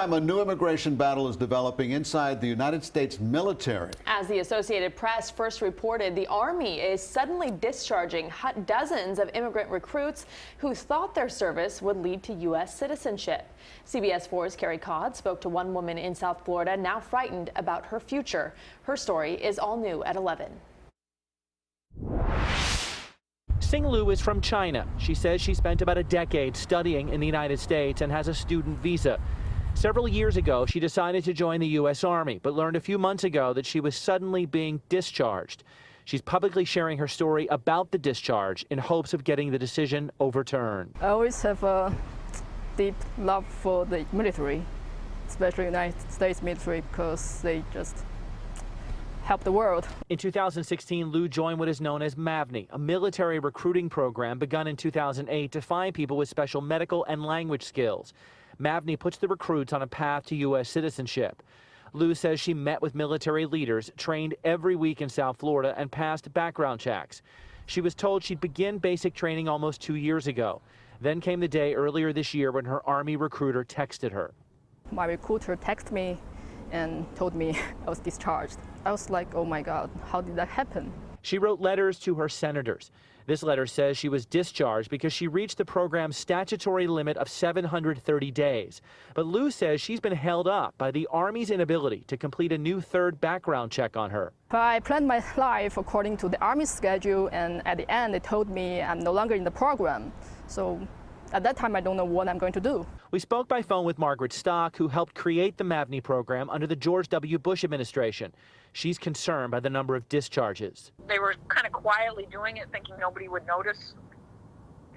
Meantime, a new immigration battle is developing inside the United States military. As the Associated Press first reported, the Army is suddenly discharging dozens of immigrant recruits who thought their service would lead to U.S. citizenship. CBS 4's Carrie Codd spoke to one woman in South Florida now frightened about her future. Her story is all new at 11. Sing Lu is from China. She says she spent about a decade studying in the United States and has a student visa. Several years ago, she decided to join the U.S. Army, but learned a few months ago that she was suddenly being discharged. She's publicly sharing her story about the discharge in hopes of getting the decision overturned. I always have a deep love for the military, especially the United States military, because they just help the world. In 2016, Lu joined what is known as MAVNI, a military recruiting program begun in 2008 to find people with special medical and language skills. MAVNI puts the recruits on a path to U.S. citizenship. Lu says she met with military leaders, trained every week in South Florida, and passed background checks. She was told she'd begin basic training almost 2 years ago. Then came the day earlier this year when her Army recruiter texted her. My recruiter texted me and told me I was discharged. I was like, oh my God, how did that happen? She wrote letters to her senators. This letter says she was discharged because she reached the program's statutory limit of 730 days. But Lu says she's been held up by the Army's inability to complete a new third background check on her. I planned my life according to the Army schedule, and at the end they told me I'm no longer in the program. So at that time, I don't know what I'm going to do. We spoke by phone with Margaret Stock, who helped create the MAVNI program under the George W. Bush administration. She's concerned by the number of discharges. They were kind of quietly doing it, thinking nobody would notice,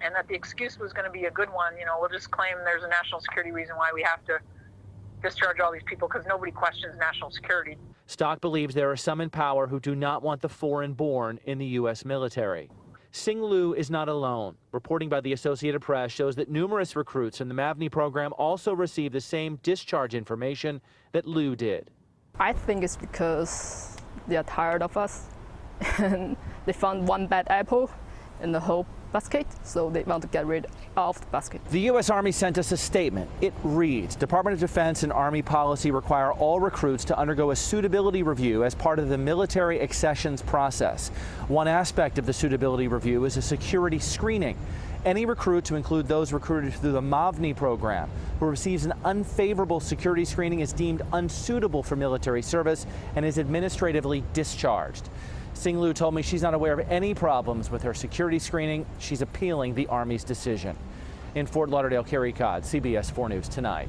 and that the excuse was going to be a good one. You know, we'll just claim there's a national security reason why we have to discharge all these people, because nobody questions national security. Stock believes there are some in power who do not want the foreign-born in the U.S. military. Sing Lu is not alone. Reporting by the Associated Press shows that numerous recruits in the MAVNI program also received the same discharge information that Lu did. I think it's because they are tired of us and they found one bad apple in the whole basket, so they want to get rid of the basket. The U.S. Army sent us a statement. It reads, Department of Defense and Army policy require all recruits to undergo a suitability review as part of the military accessions process. One aspect of the suitability review is a security screening. Any recruit, to include those recruited through the MAVNI program, who receives an unfavorable security screening is deemed unsuitable for military service and is administratively discharged. Sing Lu told me she's not aware of any problems with her security screening. She's appealing the Army's decision. In Fort Lauderdale, Carrie Codd, CBS 4 News Tonight.